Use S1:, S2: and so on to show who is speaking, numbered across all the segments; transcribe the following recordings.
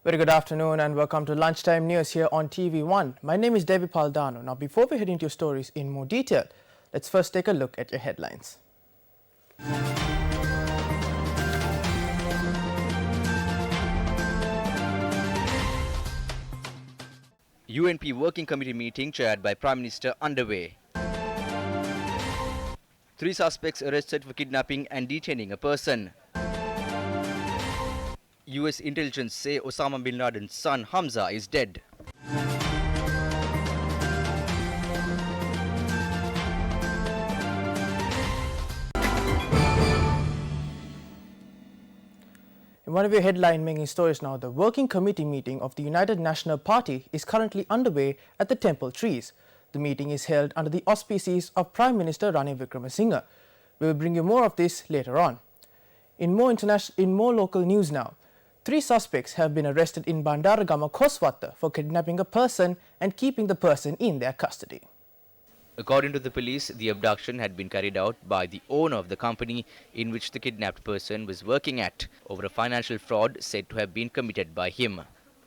S1: Very good afternoon and welcome to Lunchtime News here on TV1. My name is Devi Paldano. Now, before we head into your stories in more detail, let's first take a look at your headlines.
S2: UNP Working Committee meeting chaired by Prime Minister underway. 3 suspects arrested for kidnapping and detaining a person. US intelligence say Osama bin Laden's son Hamza is dead.
S1: In one of your headline-making stories now, the Working Committee meeting of the United National Party is currently underway at the Temple Trees. The meeting is held under the auspices of Prime Minister Ranil Wickremesinghe. We will bring you more of this later on. In more local news now, 3 suspects have been arrested in Bandaragama, Koswatha for kidnapping a person and keeping the person in their custody.
S2: According to the police, the abduction had been carried out by the owner of the company in which the kidnapped person was working at over a financial fraud said to have been committed by him.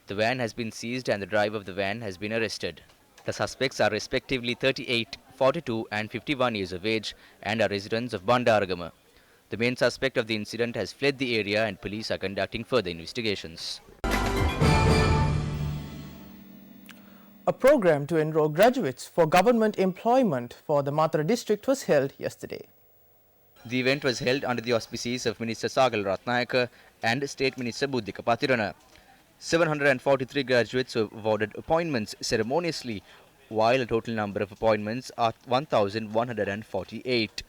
S2: The van has been seized and the driver of the van has been arrested. The suspects are respectively 38, 42 and 51 years of age and are residents of Bandaragama. The main suspect of the incident has fled the area and police are conducting further investigations.
S1: A program to enroll graduates for government employment for the Matra district was held yesterday.
S2: The event was held under the auspices of Minister Sagal Ratnayaka and State Minister Buddhika Pathirana. 743 graduates were awarded appointments ceremoniously, while a total number of appointments are 1,148.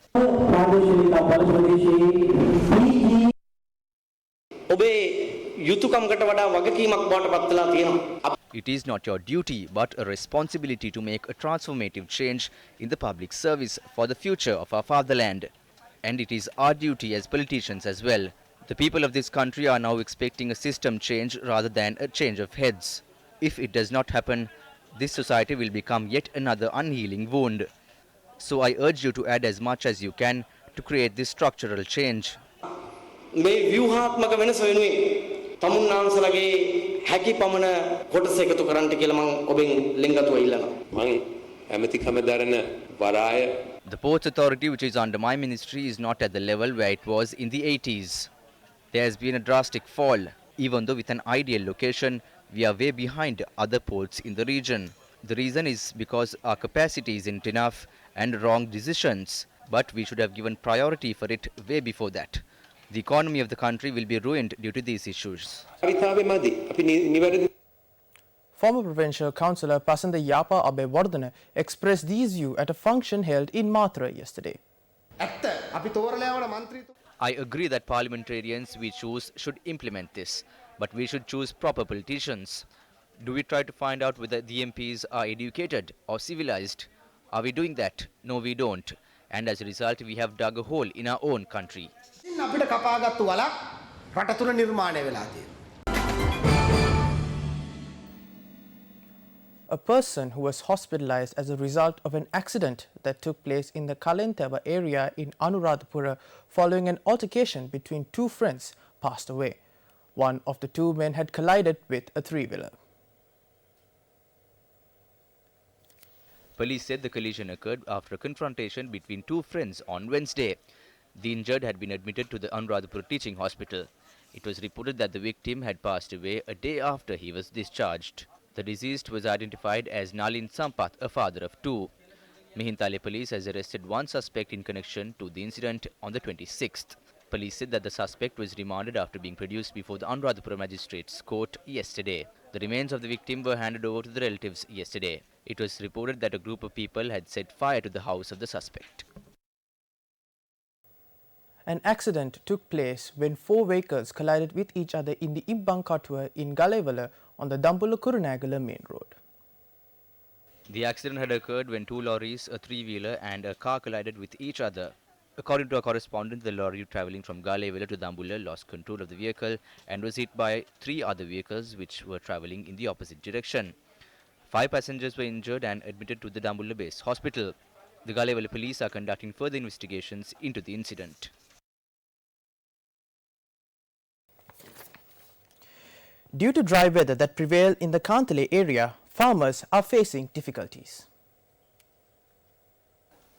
S2: It is not your duty but a responsibility to make a transformative change in the public service for the future of our fatherland. And it is our duty as politicians as well. The people of this country are now expecting a system change rather than a change of heads. If it does not happen, this society will become yet another unhealing wound. So I urge you to add as much as you can to create this structural change. The Ports Authority, which is under my ministry, is not at the level where it was in the 80s. There has been a drastic fall. Even though with an ideal location, we are way behind other ports in the region. The reason is because our capacity isn't enough and wrong decisions. But we should have given priority for it way before that. The economy of the country will be ruined due to these issues.
S1: Former Provincial Councillor Pasanda Yapa Abewardena expressed these views at a function held in Matra yesterday.
S2: I agree that parliamentarians we choose should implement this, but we should choose proper politicians. Do we try to find out whether the MPs are educated or civilized? Are we doing that? No, we don't. And as a result, we have dug a hole in our own country.
S1: A person who was hospitalized as a result of an accident that took place in the Kalentava area in Anuradhapura following an altercation between 2 friends passed away. One of the 2 men had collided with a 3-wheeler.
S2: Police said the collision occurred after a confrontation between 2 friends on Wednesday. The injured had been admitted to the Anuradhapura Teaching Hospital. It was reported that the victim had passed away a day after he was discharged. The deceased was identified as Nalin Sampath, a father of 2. Mihintale police has arrested 1 suspect in connection to the incident on the 26th. Police said that the suspect was remanded after being produced before the Anuradhapura Magistrates Court yesterday. The remains of the victim were handed over to the relatives yesterday. It was reported that a group of people had set fire to the house of the suspect.
S1: An accident took place when 4 vehicles collided with each other in the Ibbankatwa in Galevala on the Dambulla-Kurunegala main road.
S2: The accident had occurred when 2 lorries, a 3-wheeler and a car collided with each other. According to our correspondent, the lorry travelling from Galevela to Dambulla lost control of the vehicle and was hit by 3 other vehicles which were travelling in the opposite direction. 5 passengers were injured and admitted to the Dambulla-based hospital. The Galevela police are conducting further investigations into the incident.
S1: Due to dry weather that prevailed in the Kantale area, farmers are facing difficulties.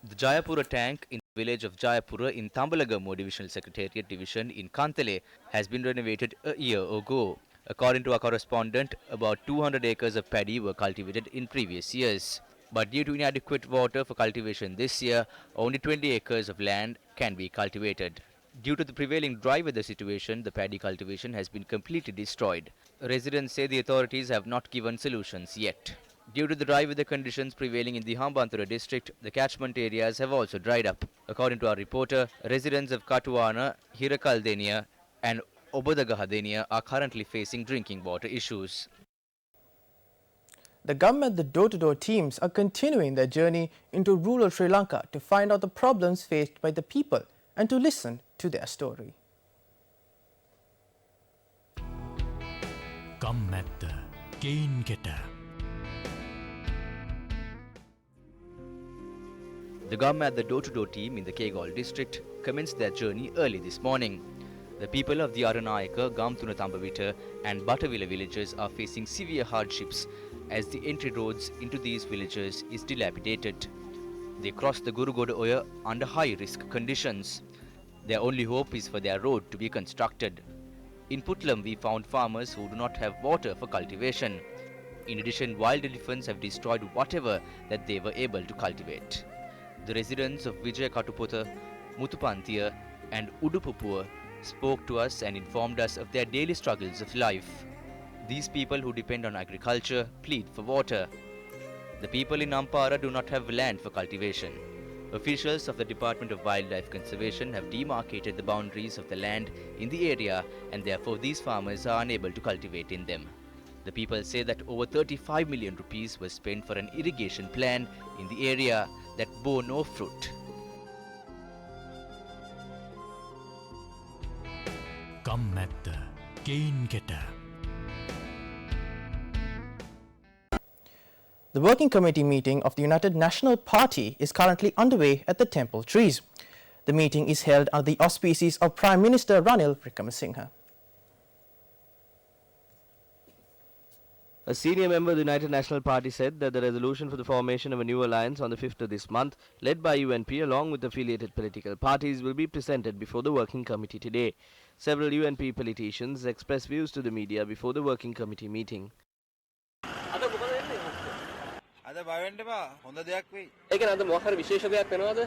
S2: The Jayapura tank in the village of Jayapura in Tambalagamu Divisional Secretariat Division in Kantale has been renovated a year ago. According to our correspondent, about 200 acres of paddy were cultivated in previous years. But due to inadequate water for cultivation this year, only 20 acres of land can be cultivated. Due to the prevailing dry weather situation, the paddy cultivation has been completely destroyed. Residents say the authorities have not given solutions yet. Due to the dry weather conditions prevailing in the Hambantara district, the catchment areas have also dried up. According to our reporter, residents of Katuwana, Hirakaldenia and Obadagahadenia are currently facing drinking water issues.
S1: The government, the door-to-door teams are continuing their journey into rural Sri Lanka to find out the problems faced by the people and to listen to their story.
S3: Kammatta, Kein Keta.
S2: The government, the door-to-door team in the Kegal district commenced their journey early this morning. The people of the Aranayaka, Gamtunatambavita and Batavila villages are facing severe hardships as the entry roads into these villages is dilapidated. They cross the Gurugoda Oya under high-risk conditions. Their only hope is for their road to be constructed. In Putlam, we found farmers who do not have water for cultivation. In addition, wild elephants have destroyed whatever that they were able to cultivate. The residents of Vijay Katupota, Mutupantia and Udupupua spoke to us and informed us of their daily struggles of life. These people who depend on agriculture plead for water. The people in Ampara do not have land for cultivation. Officials of the Department of Wildlife Conservation have demarcated the boundaries of the land in the area and therefore these farmers are unable to cultivate in them. The people say that over 35 million rupees was spent for an irrigation plan in the area that bore no fruit.
S3: Kammatta, Kein Keta.
S1: The working committee meeting of the United National Party is currently underway at the Temple Trees. The meeting is held under the auspices of Prime Minister Ranil Wickremesinghe.
S4: A senior member of the United National Party said that the resolution for the formation of a new alliance on the 5th of this month, led by UNP along with affiliated political parties, will be presented before the working committee today. Several UNP politicians expressed views to the media before the working committee meeting.
S5: අද බය වෙන්න එපා හොඳ දෙයක් වෙයි.
S6: ඒ කියන්නේ අද මොකක් හරි විශේෂ දෙයක් වෙනවද?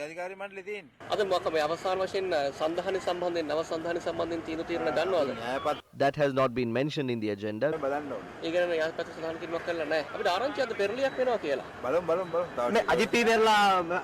S5: අධිකාරී මණ්ඩලේ තියෙන්නේ.
S6: අද මොකක් මේ අවසාන වශයෙන් සන්ධානය සම්බන්ධයෙන් නව සන්ධානය සම්බන්ධයෙන් තීරණ ගන්නවද?
S4: That has not been mentioned in the agenda.
S5: බලන්න ඕනේ.
S6: ඒ කියන්නේ යාපත සඳහන් කිරීමක් කරලා නැහැ. අපිට ආරංචි අද පෙරලියක් වෙනවා කියලා.
S5: බලමු.
S7: මේ අජිත් පීරලා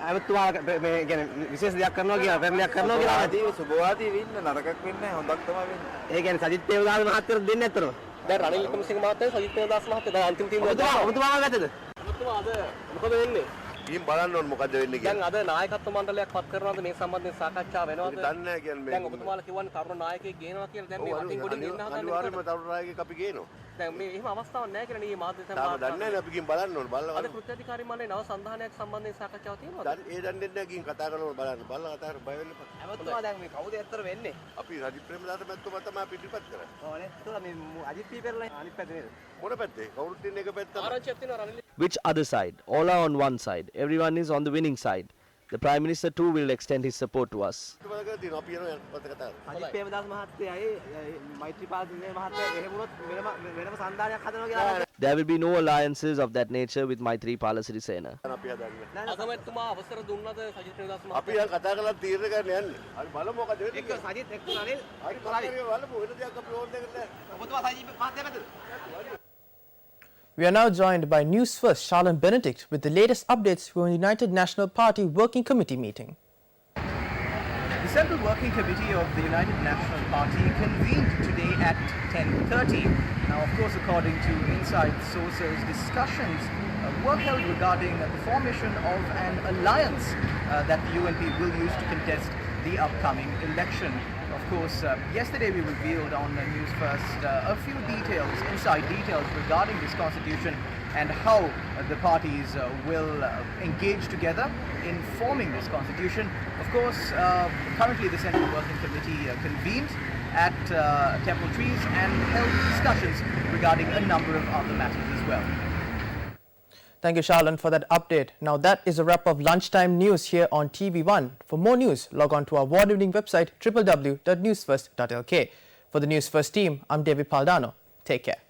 S7: ඇමතුමා මේ කියන්නේ විශේෂ දෙයක් කරනවා කියලා පෙරලියක් කරනවා කියලා
S5: ආදී සුබවාදී වෙන්න නරකක් වෙන්නේ නැහැ හොඳක් තමයි වෙන්නේ.
S7: ඒ කියන්නේ සජිත් පේවදාස මහත්තයෝ දෙන්නේ නැතරම.
S6: දැන් රනිල් වික්‍රමසිංහ මහත්තයා සජිත් ප්‍රේමදාස මහත්තයා දැන් අන්තිම තීන්දුව
S7: ඔබතුමාම ගත්තද?
S6: ඔබතුමා අද මොකද වෙන්නේ?
S5: ඉතින් බලන්න ඕනේ මොකද්ද වෙන්නේ
S6: දැන්
S5: කියලා.
S6: අද නායකත්ව මණ්ඩලයක් පත් කරනවාද මේ සම්බන්ධයෙන් සාකච්ඡා වෙනවද?
S5: දන්නේ නැහැ කියන්නේ
S6: දැන් ඔබතුමාලා කියවන්නේ තරුණ නායකයෙක් ගේනවා කියලා දැන් මේ වටින් ගොඩින් ඉන්න හදන්නේ.
S5: අනිවාර්යයෙන්ම තරුණ නායකයෙක් අපි ගේනවා.
S6: දැන් මේ එහෙම අවස්ථාවක් නැහැ කියලා නේ මාධ්‍ය
S5: තාම දන්නේ නැහැ අපි ගිහින් බලන්න ඕනේ. බලලා
S6: අද කෘත්‍යාධිකාරී මණ්ඩලේ නව සන්ධානයක් සම්බන්ධයෙන් සාකච්ඡාවක් තියෙනවද?
S5: දැන් ඒ දන්නේ නැහැ ගිහින් කතා කරනවා බලන්න. බලලා කතා කර බය වෙන්න එපා.
S7: ඇමතුමා දැන් මේ කවුද ඇත්තට වෙන්නේ?
S5: අපි රජි ප්‍රේමදාස මැතිතුමා තමයි පිටිපත් කරන්නේ.
S7: ඕනේ. ඒතකොට මේ අජිත් පීරලා අනිත් පැත්තේ නේද?
S5: මොන පැත්තේ? කවුරුත් ඉන්නේ එක පැත්තක.
S6: ආරංචියක් තියෙනවා Ranil.
S4: Which other side? All are on one side. Everyone is on the winning side. The Prime Minister too will extend his support to us.
S5: බලලා තියෙනවා අපි යනවා පස්සේ කතා කරමු.
S7: අජිත් පේවදාස මහත්තයයි මෛත්‍රීපාල දිනේ මහත්තයා එහෙමුණොත් වෙනම සන්ධානයක් හදනවා කියලා.
S4: There will be no alliances of that nature with Maithripala Sirisena.
S5: අපි හදන්නේ.
S6: අගමැතිතුමා අවසර දුන්නද සජිත් ප්‍රේමදාස
S5: අපි
S6: මහත්තයා?
S5: දැන් කතා කරලා තීරණය කරන්න යන්නේ. අපි බලමු මොකද වෙන්නේ.
S7: එක්ක සජිත් එක්ක නනේ.
S5: හරි බලමු වෙන දෙයක් අපි ඕන දෙයක් නැහැ.
S7: ඔබතුමා සජිත් මහත්තයා පැත්තද?
S1: We are now joined by Newsfirst Charlene Benedict with the latest updates from the United National Party Working Committee meeting.
S8: The Central Working Committee of the United National Party convened today at 10:30. Now, of course, according to inside sources, discussions were held regarding the formation of an alliance that the UNP will use to contest the upcoming election. Of course, yesterday we revealed on Newsfirst a few details, inside details regarding this constitution and how the parties will engage together in forming this constitution. Of course, currently the Central Working Committee convened at Temple Trees and held discussions regarding a number of other matters as well.
S1: Thank you, Charlene, for that update. Now that is a wrap of lunchtime news here on TV1. For more news, log on to our award-winning website www.newsfirst.lk. For the News First team, I'm David Paldano. Take care.